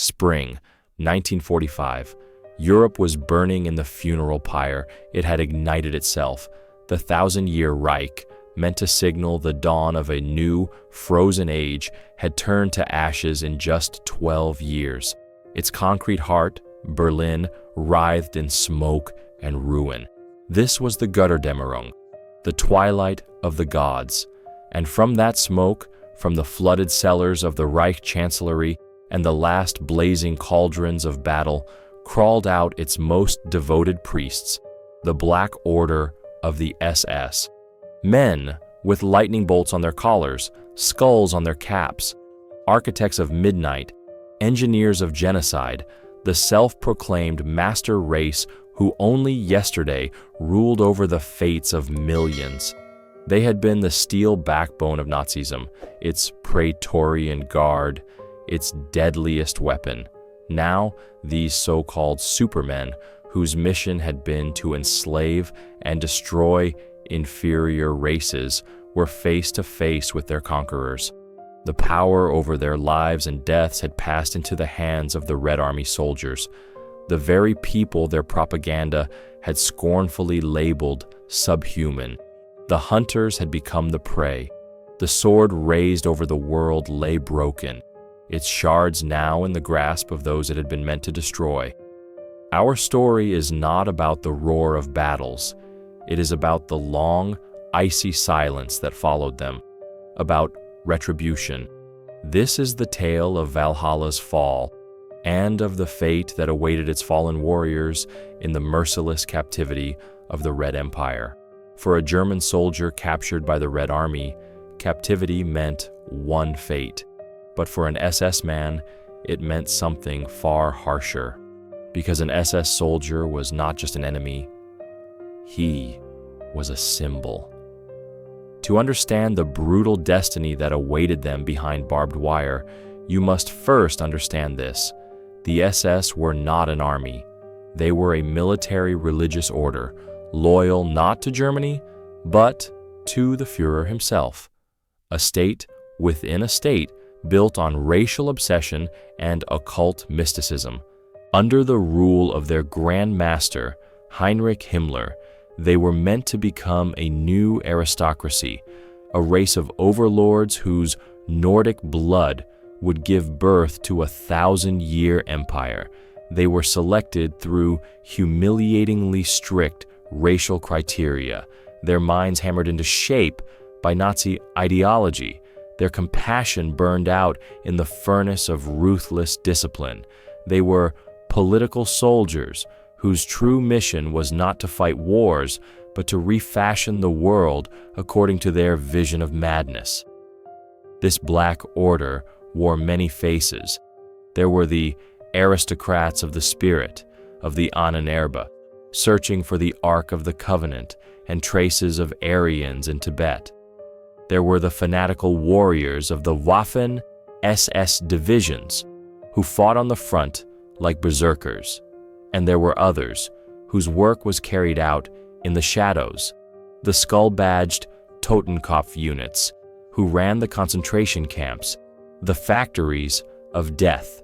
Spring, 1945. Europe was burning in the funeral pyre. It had ignited itself. The 1,000-year Reich, meant to signal the dawn of a new, frozen age, had turned to ashes in just 12 years. Its concrete heart, Berlin, writhed in smoke and ruin. This was the Götterdämmerung, the twilight of the gods. And from that smoke, from the flooded cellars of the Reich Chancellery and the last blazing cauldrons of battle, crawled out its most devoted priests, the Black Order of the SS. Men with lightning bolts on their collars, skulls on their caps, architects of midnight, engineers of genocide, the self-proclaimed master race who only yesterday ruled over the fates of millions. They had been the steel backbone of Nazism, its Praetorian Guard, its deadliest weapon. Now, these so-called supermen, whose mission had been to enslave and destroy inferior races, were face to face with their conquerors. The power over their lives and deaths had passed into the hands of the Red Army soldiers, the very people their propaganda had scornfully labeled subhuman. The hunters had become the prey. The sword raised over the world lay broken, its shards now in the grasp of those it had been meant to destroy. Our story is not about the roar of battles. It is about the long, icy silence that followed them, about retribution. This is the tale of Valhalla's fall, and of the fate that awaited its fallen warriors in the merciless captivity of the Red Empire. For a German soldier captured by the Red Army, captivity meant one fate. But for an SS man, it meant something far harsher. Because an SS soldier was not just an enemy, he was a symbol. To understand the brutal destiny that awaited them behind barbed wire, you must first understand this. The SS were not an army. They were a military religious order, loyal not to Germany, but to the Führer himself. A state within a state built on racial obsession and occult mysticism. Under the rule of their Grand Master, Heinrich Himmler, they were meant to become a new aristocracy, a race of overlords whose Nordic blood would give birth to a 1,000-year empire. They were selected through humiliatingly strict racial criteria, their minds hammered into shape by Nazi ideology, their compassion burned out in the furnace of ruthless discipline. They were political soldiers whose true mission was not to fight wars, but to refashion the world according to their vision of madness. This Black Order wore many faces. There were the aristocrats of the spirit, of the Ahnenerbe, searching for the Ark of the Covenant and traces of Aryans in Tibet. There were the fanatical warriors of the Waffen SS divisions, who fought on the front like berserkers. And there were others whose work was carried out in the shadows, the skull-badged Totenkopf units, who ran the concentration camps, the factories of death,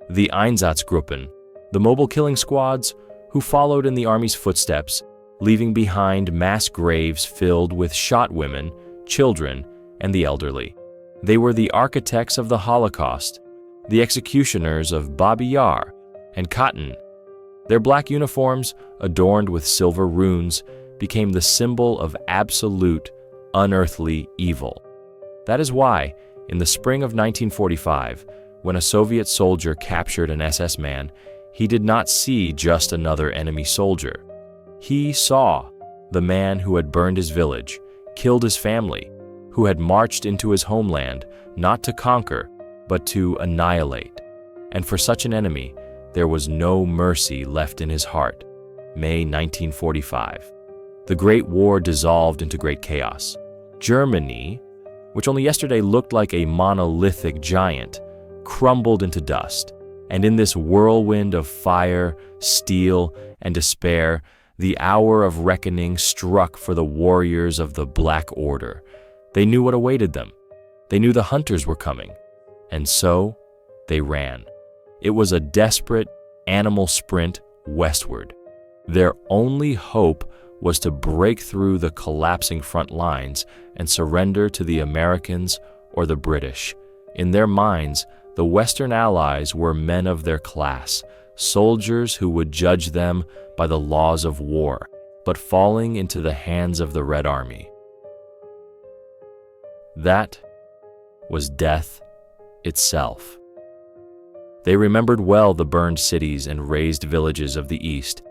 the Einsatzgruppen, the mobile killing squads who followed in the army's footsteps, leaving behind mass graves filled with shot women, children, and the elderly. They were the architects of the Holocaust, the executioners of Babi Yar and Cotton. Their black uniforms, adorned with silver runes, became the symbol of absolute, unearthly evil. That is why, in the spring of 1945, when a Soviet soldier captured an SS man, he did not see just another enemy soldier. He saw the man who had burned his village, killed his family, who had marched into his homeland, not to conquer, but to annihilate. And for such an enemy, there was no mercy left in his heart. May 1945. The Great War dissolved into great chaos. Germany, which only yesterday looked like a monolithic giant, crumbled into dust. And in this whirlwind of fire, steel, and despair, the hour of reckoning struck for the warriors of the Black Order. They knew what awaited them. They knew the hunters were coming. And so, they ran. It was a desperate animal sprint westward. Their only hope was to break through the collapsing front lines and surrender to the Americans or the British. In their minds, the Western Allies were men of their class, soldiers who would judge them by the laws of war, but falling into the hands of the Red Army. That was death itself. They remembered well the burned cities and razed villages of the East.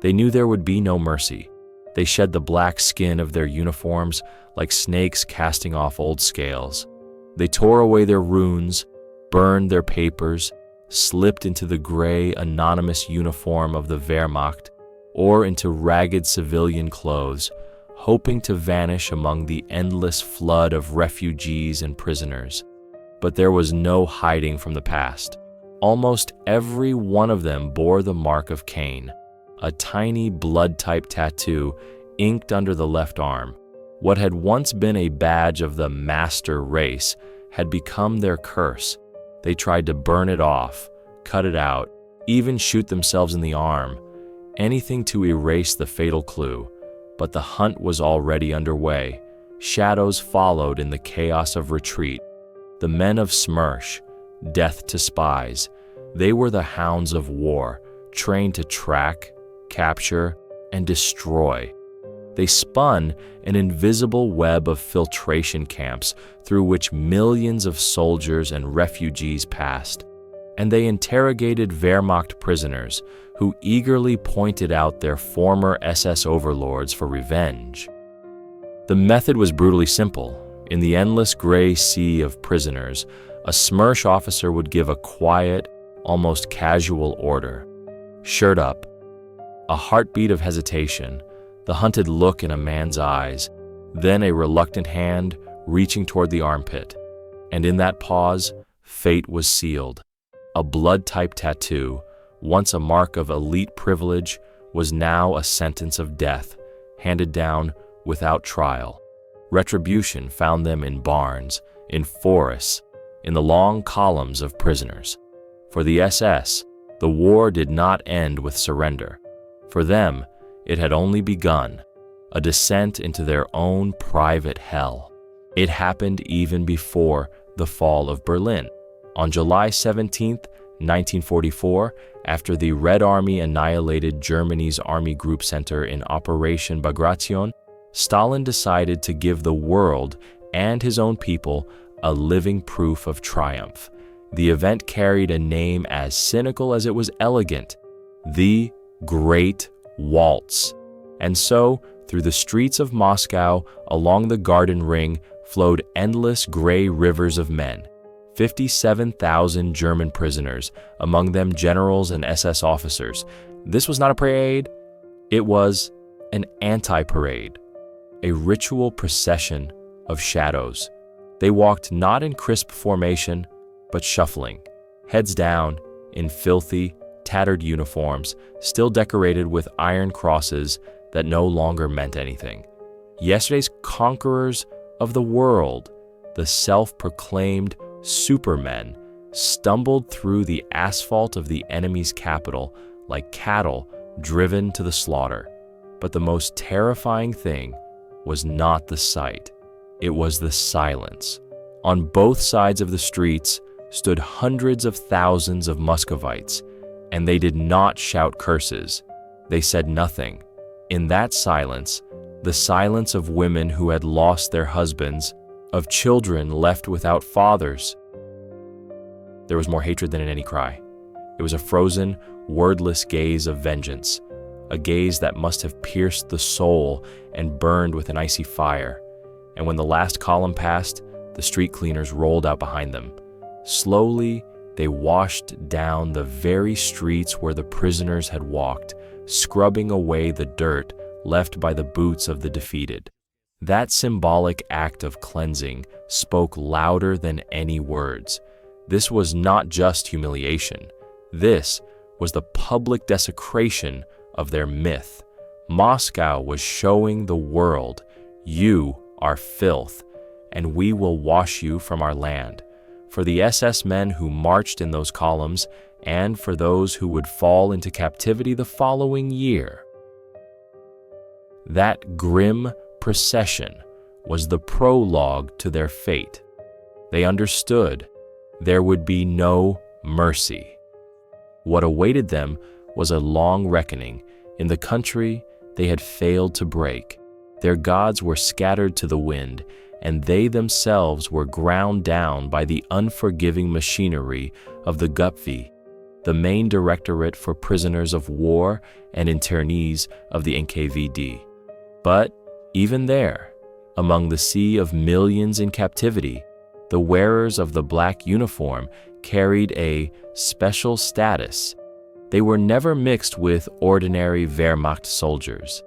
They knew there would be no mercy. They shed the black skin of their uniforms like snakes casting off old scales. They tore away their runes, burned their papers, slipped into the gray, anonymous uniform of the Wehrmacht or into ragged civilian clothes, hoping to vanish among the endless flood of refugees and prisoners. But there was no hiding from the past. Almost every one of them bore the mark of Cain, a tiny blood-type tattoo inked under the left arm. What had once been a badge of the master race had become their curse. They tried to burn it off, cut it out, even shoot themselves in the arm, anything to erase the fatal clue. But the hunt was already underway. Shadows followed in the chaos of retreat. The men of Smersh, death to spies, they were the hounds of war, trained to track, capture, and destroy. They spun an invisible web of filtration camps through which millions of soldiers and refugees passed, and they interrogated Wehrmacht prisoners who eagerly pointed out their former SS overlords for revenge. The method was brutally simple. In the endless gray sea of prisoners, a Smersh officer would give a quiet, almost casual order. Shirt up. A heartbeat of hesitation, the hunted look in a man's eyes, then a reluctant hand reaching toward the armpit. And in that pause, fate was sealed. A blood-type tattoo, once a mark of elite privilege, was now a sentence of death, handed down without trial. Retribution found them in barns, in forests, in the long columns of prisoners. For the SS, the war did not end with surrender. For them, it had only begun, a descent into their own private hell. It happened even before the fall of Berlin. On July 17, 1944, after the Red Army annihilated Germany's Army Group Center in Operation Bagration, Stalin decided to give the world and his own people a living proof of triumph. The event carried a name as cynical as it was elegant: the Great Waltz. And so, through the streets of Moscow, along the Garden Ring, flowed endless gray rivers of men. 57,000 German prisoners, among them generals and SS officers. This was not a parade, it was an anti-parade, a ritual procession of shadows. They walked not in crisp formation, but shuffling, heads down, in filthy, tattered uniforms, still decorated with iron crosses that no longer meant anything. Yesterday's conquerors of the world, the self-proclaimed supermen, stumbled through the asphalt of the enemy's capital like cattle driven to the slaughter. But the most terrifying thing was not the sight, it was the silence. On both sides of the streets stood hundreds of thousands of Muscovites, and they did not shout curses. They said nothing. In that silence, the silence of women who had lost their husbands, of children left without fathers, there was more hatred than in any cry. It was a frozen, wordless gaze of vengeance, a gaze that must have pierced the soul and burned with an icy fire. And when the last column passed, the street cleaners rolled out behind them. Slowly, they washed down the very streets where the prisoners had walked, scrubbing away the dirt left by the boots of the defeated. That symbolic act of cleansing spoke louder than any words. This was not just humiliation. This was the public desecration of their myth. Moscow was showing the world, you are filth, and we will wash you from our land. for the SS men who marched in those columns and for those who would fall into captivity the following year. That grim procession was the prologue to their fate. They understood there would be no mercy. What awaited them was a long reckoning in the country they had failed to break. Their gods were scattered to the wind, and they themselves were ground down by the unforgiving machinery of the Gupfi, the main directorate for prisoners of war and internees of the NKVD. But even there, among the sea of millions in captivity, the wearers of the black uniform carried a special status. They were never mixed with ordinary Wehrmacht soldiers.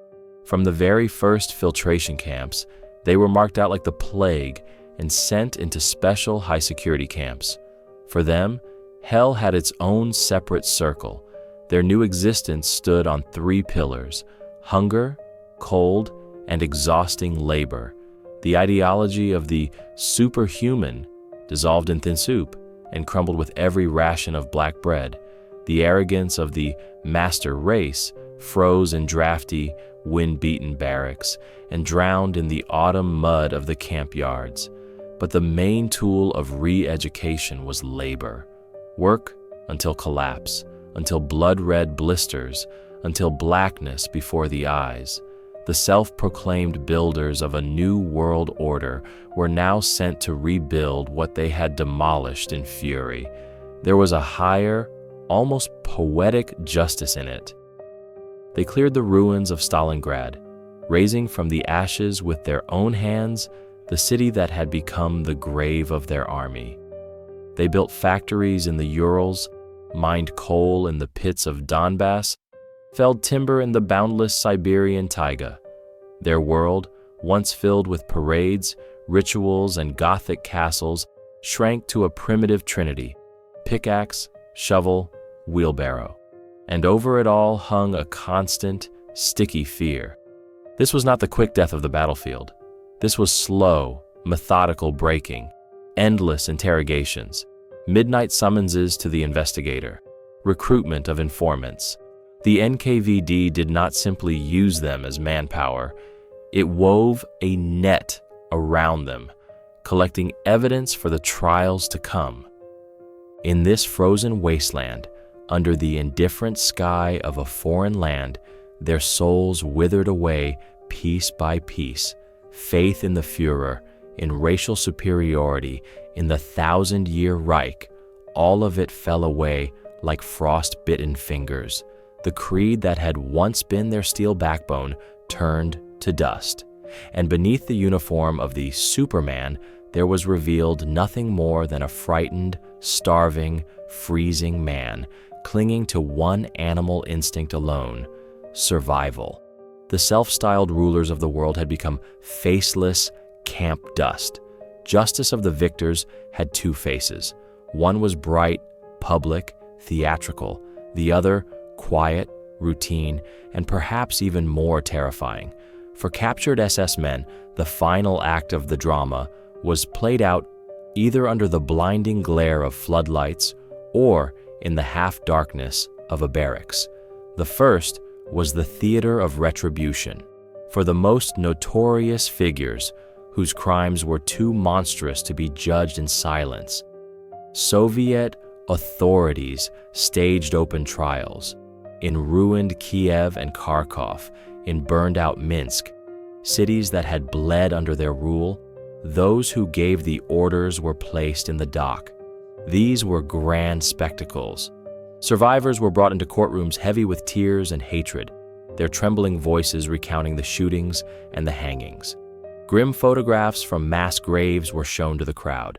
From the very first filtration camps, they were marked out like the plague and sent into special high-security camps. For them, hell had its own separate circle. Their new existence stood on three pillars: hunger, cold, and exhausting labor. The ideology of the superhuman dissolved in thin soup and crumbled with every ration of black bread. The arrogance of the master race froze in drafty, wind-beaten barracks and drowned in the autumn mud of the camp yards. But the main tool of re-education was labor. Work until collapse, until blood-red blisters, until blackness before the eyes. The self-proclaimed builders of a new world order were now sent to rebuild what they had demolished in fury. There was a higher, almost poetic justice in it. They cleared the ruins of Stalingrad, raising from the ashes with their own hands the city that had become the grave of their army. They built factories in the Urals, mined coal in the pits of Donbass, felled timber in the boundless Siberian taiga. Their world, once filled with parades, rituals, and Gothic castles, shrank to a primitive trinity: pickaxe, shovel, wheelbarrow. And over it all hung a constant, sticky fear. This was not the quick death of the battlefield. This was slow, methodical breaking, endless interrogations, midnight summonses to the investigator, recruitment of informants. The NKVD did not simply use them as manpower. It wove a net around them, collecting evidence for the trials to come. In this frozen wasteland, under the indifferent sky of a foreign land, their souls withered away piece by piece. Faith in the Führer, in racial superiority, in the 1,000-year Reich, all of it fell away like frost-bitten fingers. The creed that had once been their steel backbone turned to dust, and beneath the uniform of the Superman, there was revealed nothing more than a frightened, starving, freezing man, clinging to one animal instinct alone: survival. The self-styled rulers of the world had become faceless camp dust. Justice of the victors had two faces. One was bright, public, theatrical. The other, quiet, routine, and perhaps even more terrifying. For captured SS men, the final act of the drama was played out either under the blinding glare of floodlights or in the half-darkness of a barracks. The first was the theater of retribution for the most notorious figures whose crimes were too monstrous to be judged in silence. Soviet authorities staged open trials in ruined Kiev and Kharkov, in burned-out Minsk, cities that had bled under their rule. Those who gave the orders were placed in the dock. These were grand spectacles. Survivors were brought into courtrooms heavy with tears and hatred, their trembling voices recounting the shootings and the hangings. Grim photographs from mass graves were shown to the crowd,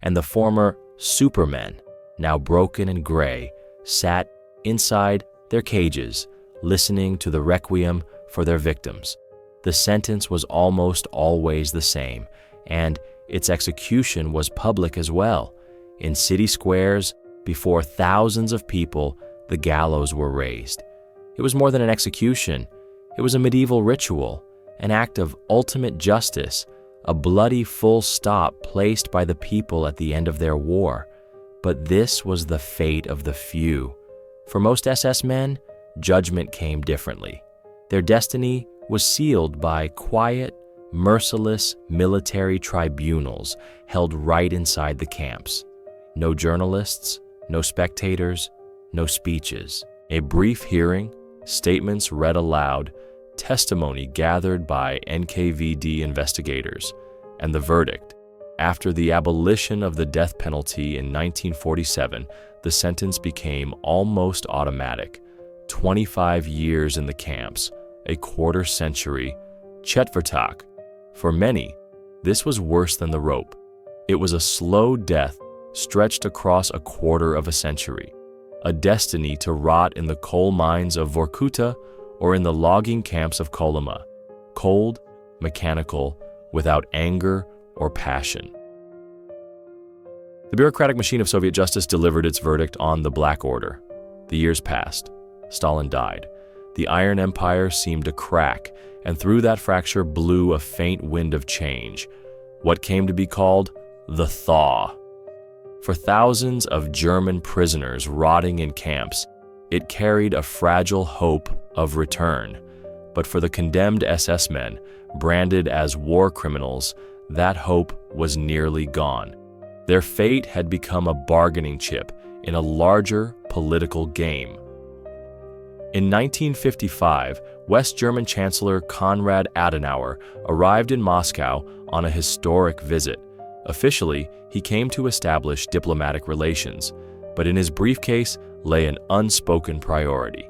and the former supermen, now broken and gray, sat inside their cages, listening to the requiem for their victims. The sentence was almost always the same, and its execution was public as well. In city squares, before thousands of people, the gallows were raised. It was more than an execution. It was a medieval ritual, an act of ultimate justice, a bloody full stop placed by the people at the end of their war. But this was the fate of the few. For most SS men, judgment came differently. Their destiny was sealed by quiet, merciless military tribunals held right inside the camps. No journalists, no spectators, no speeches. A brief hearing, statements read aloud, testimony gathered by NKVD investigators, and the verdict. After the abolition of the death penalty in 1947, the sentence became almost automatic. 25 years in the camps, a quarter century, Chetvertag. For many, this was worse than the rope. It was a slow death stretched across a quarter of a century, a destiny to rot in the coal mines of Vorkuta or in the logging camps of Kolyma, cold, mechanical, without anger or passion. The bureaucratic machine of Soviet justice delivered its verdict on the Black Order. The years passed. Stalin died. The Iron Empire seemed to crack, and through that fracture blew a faint wind of change, what came to be called the Thaw. For thousands of German prisoners rotting in camps, it carried a fragile hope of return. But for the condemned SS men, branded as war criminals, that hope was nearly gone. Their fate had become a bargaining chip in a larger political game. In 1955, West German Chancellor Konrad Adenauer arrived in Moscow on a historic visit. Officially, he came to establish diplomatic relations, but in his briefcase lay an unspoken priority.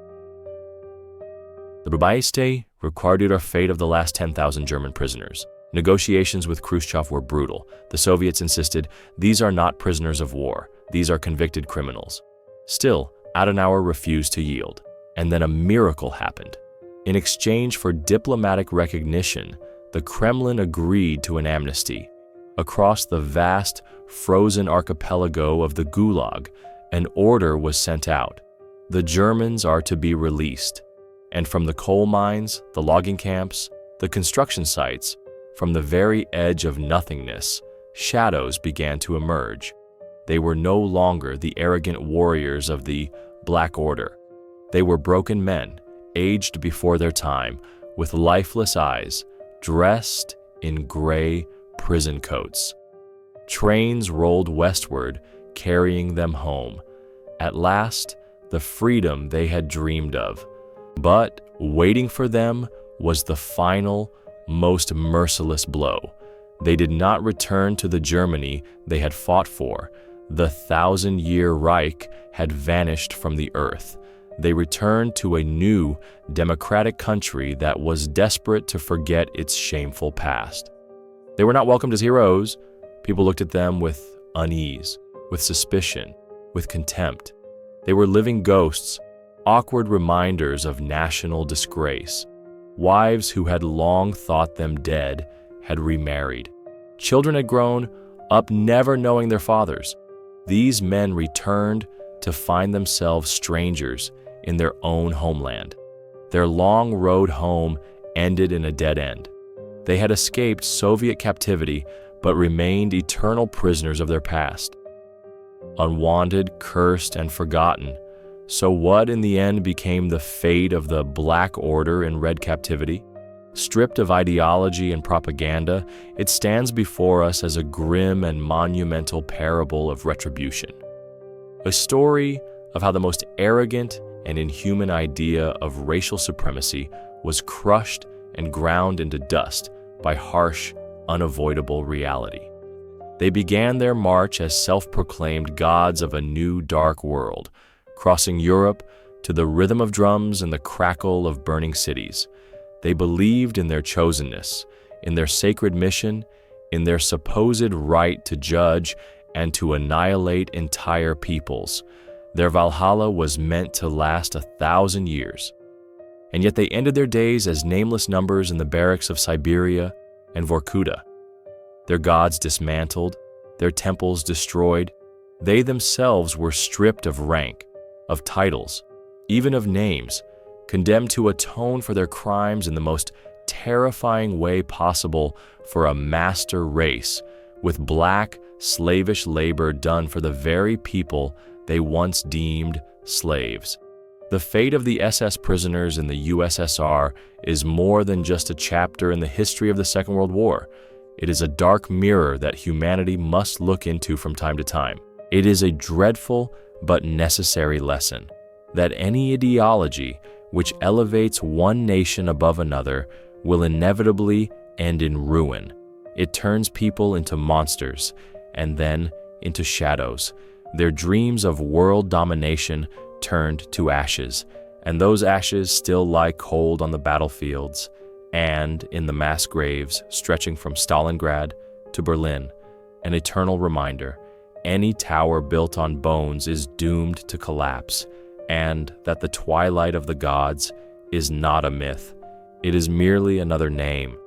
The Brübaiste recorded the fate of the last 10,000 German prisoners. Negotiations with Khrushchev were brutal. The Soviets insisted, these are not prisoners of war, these are convicted criminals. Still, Adenauer refused to yield. And then a miracle happened. In exchange for diplomatic recognition, the Kremlin agreed to an amnesty. Across the vast, frozen archipelago of the Gulag, an order was sent out. The Germans are to be released. And from the coal mines, the logging camps, the construction sites, from the very edge of nothingness, shadows began to emerge. They were no longer the arrogant warriors of the Black Order. They were broken men, aged before their time, with lifeless eyes, dressed in gray prison coats. Trains rolled westward, carrying them home. At last, the freedom they had dreamed of. But waiting for them was the final, most merciless blow. They did not return to the Germany they had fought for. The 1,000-year Reich had vanished from the earth. They returned to a new, democratic country that was desperate to forget its shameful past. They were not welcomed as heroes. People looked at them with unease, with suspicion, with contempt. They were living ghosts, awkward reminders of national disgrace. Wives who had long thought them dead had remarried. Children had grown up never knowing their fathers. These men returned to find themselves strangers in their own homeland. Their long road home ended in a dead end. They had escaped Soviet captivity, but remained eternal prisoners of their past. Unwanted, cursed, and forgotten. So what in the end became the fate of the Black Order in Red captivity? Stripped of ideology and propaganda, it stands before us as a grim and monumental parable of retribution. A story of how the most arrogant and inhuman idea of racial supremacy was crushed and ground into dust by harsh, unavoidable reality. They began their march as self-proclaimed gods of a new dark world, crossing Europe to the rhythm of drums and the crackle of burning cities. They believed in their chosenness, in their sacred mission, in their supposed right to judge and to annihilate entire peoples. Their Valhalla was meant to last 1,000 years. And yet they ended their days as nameless numbers in the barracks of Siberia and Vorkuta. Their gods dismantled, their temples destroyed. They themselves were stripped of rank, of titles, even of names, condemned to atone for their crimes in the most terrifying way possible for a master race, with black, slavish labor done for the very people they once deemed slaves. The fate of the SS prisoners in the USSR is more than just a chapter in the history of the Second World War. It is a dark mirror that humanity must look into from time to time. It is a dreadful but necessary lesson that any ideology which elevates one nation above another will inevitably end in ruin. It turns people into monsters and then into shadows. Their dreams of world domination turned to ashes, and those ashes still lie cold on the battlefields and in the mass graves stretching from Stalingrad to Berlin, an eternal reminder: any tower built on bones is doomed to collapse, and that the twilight of the gods is not a myth. It is merely another name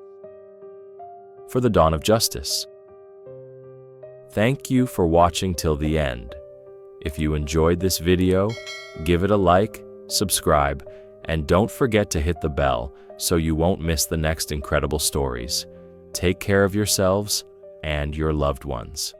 for the dawn of justice. Thank you for watching till the end. If you enjoyed this video, give it a like, subscribe, and don't forget to hit the bell so you won't miss the next incredible stories. Take care of yourselves and your loved ones.